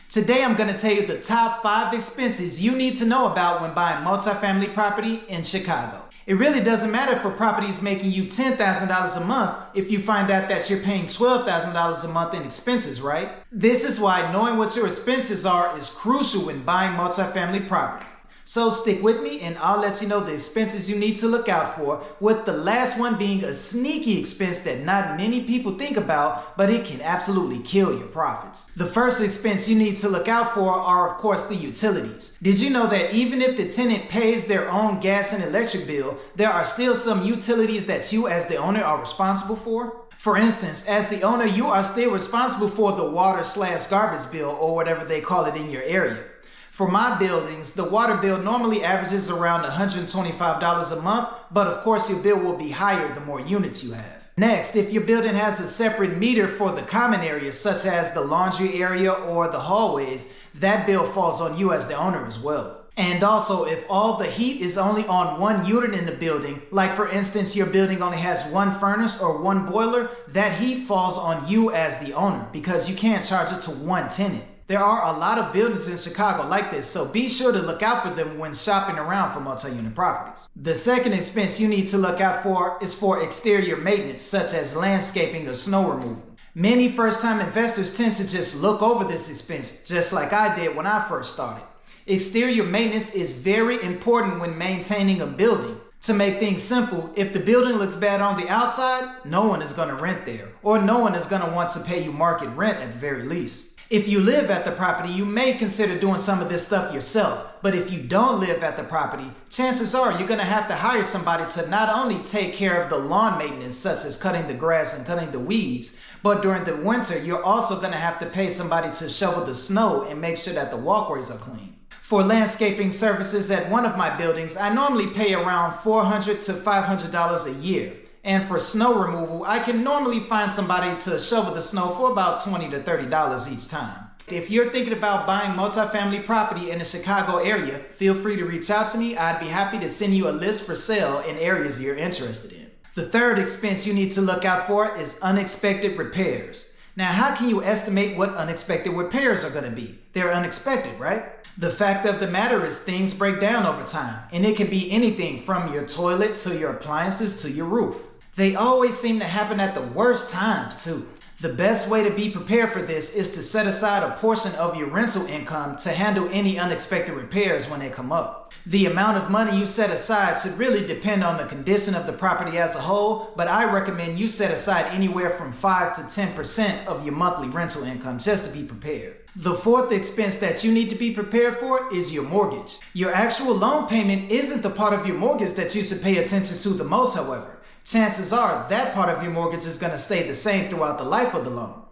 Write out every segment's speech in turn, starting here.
Today I'm going to tell you the top 5 expenses you need to know about when buying multifamily property in Chicago. It really doesn't matter if a property is making you $10,000 a month if you find out that you're paying $12,000 a month in expenses, right? This is why knowing what your expenses are is crucial when buying multifamily property. So stick with me and I'll let you know the expenses you need to look out for, with the last one being a sneaky expense that not many people think about, but it can absolutely kill your profits. The first expense you need to look out for are, of course, the utilities. Did you know that even if the tenant pays their own gas and electric bill, there are still some utilities that you as the owner are responsible for? For instance, as the owner, you are still responsible for the water/garbage bill, or whatever they call it in your area. For my buildings, the water bill normally averages around $125 a month, but of course your bill will be higher the more units you have. Next, if your building has a separate meter for the common areas, such as the laundry area or the hallways, that bill falls on you as the owner as well. And also, if all the heat is only on one unit in the building, like for instance your building only has one furnace or one boiler, that heat falls on you as the owner because you can't charge it to one tenant. There are a lot of buildings in Chicago like this, so be sure to look out for them when shopping around for multi-unit properties. The second expense you need to look out for is for exterior maintenance, such as landscaping or snow removal. Many first-time investors tend to just look over this expense, just like I did when I first started. Exterior maintenance is very important when maintaining a building. To make things simple, if the building looks bad on the outside, no one is going to rent there, or no one is going to want to pay you market rent at the very least. If you live at the property, you may consider doing some of this stuff yourself, but if you don't live at the property, chances are you're going to have to hire somebody to not only take care of the lawn maintenance, such as cutting the grass and cutting the weeds, but during the winter, you're also going to have to pay somebody to shovel the snow and make sure that the walkways are clean. For landscaping services at one of my buildings, I normally pay around $400 to $500 a year. And for snow removal, I can normally find somebody to shovel the snow for about $20 to $30 each time. If you're thinking about buying multifamily property in the Chicago area, feel free to reach out to me. I'd be happy to send you a list for sale in areas you're interested in. The third expense you need to look out for is unexpected repairs. Now, how can you estimate what unexpected repairs are going to be? They're unexpected, right? The fact of the matter is things break down over time, and it can be anything from your toilet to your appliances to your roof. They always seem to happen at the worst times too. The best way to be prepared for this is to set aside a portion of your rental income to handle any unexpected repairs when they come up. The amount of money you set aside should really depend on the condition of the property as a whole, but I recommend you set aside anywhere from 5 to 10% of your monthly rental income just to be prepared. The fourth expense that you need to be prepared for is your mortgage. Your actual loan payment isn't the part of your mortgage that you should pay attention to the most, however. Chances are that part of your mortgage is going to stay the same throughout the life of the loan.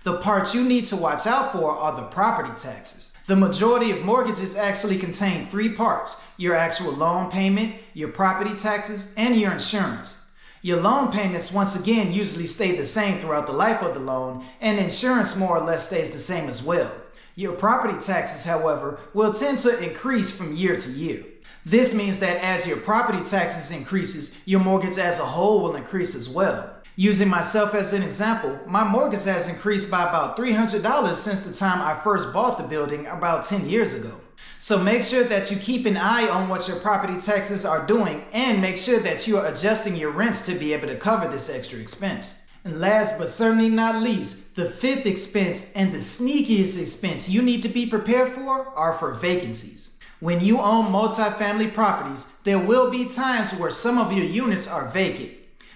The parts you need to watch out for are the property taxes. The majority of mortgages actually contain 3 parts: your actual loan payment, your property taxes, and your insurance. Your loan payments, once again, usually stay the same throughout the life of the loan, and insurance more or less stays the same as well. Your property taxes, however, will tend to increase from year to year. This means that as your property taxes increases, your mortgage as a whole will increase as well. Using myself as an example, my mortgage has increased by about $300 since the time I first bought the building about 10 years ago. So make sure that you keep an eye on what your property taxes are doing, and make sure that you are adjusting your rents to be able to cover this extra expense. And last but certainly not least, the fifth expense and the sneakiest expense you need to be prepared for are for vacancies. When you own multifamily properties, there will be times where some of your units are vacant.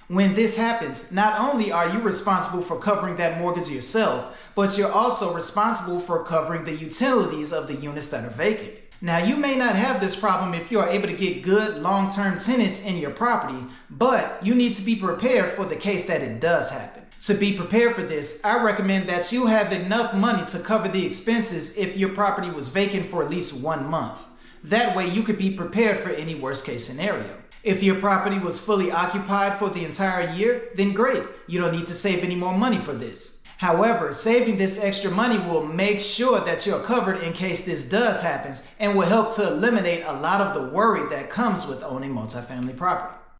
When this happens, not only are you responsible for covering that mortgage yourself, but you're also responsible for covering the utilities of the units that are vacant. Now, you may not have this problem if you are able to get good long-term tenants in your property, but you need to be prepared for the case that it does happen. To be prepared for this, I recommend that you have enough money to cover the expenses if your property was vacant for at least 1 month. That way you could be prepared for any worst case scenario. If your property was fully occupied for the entire year, then great. You don't need to save any more money for this. However, saving this extra money will make sure that you're covered in case this does happen, and will help to eliminate a lot of the worry that comes with owning multifamily property.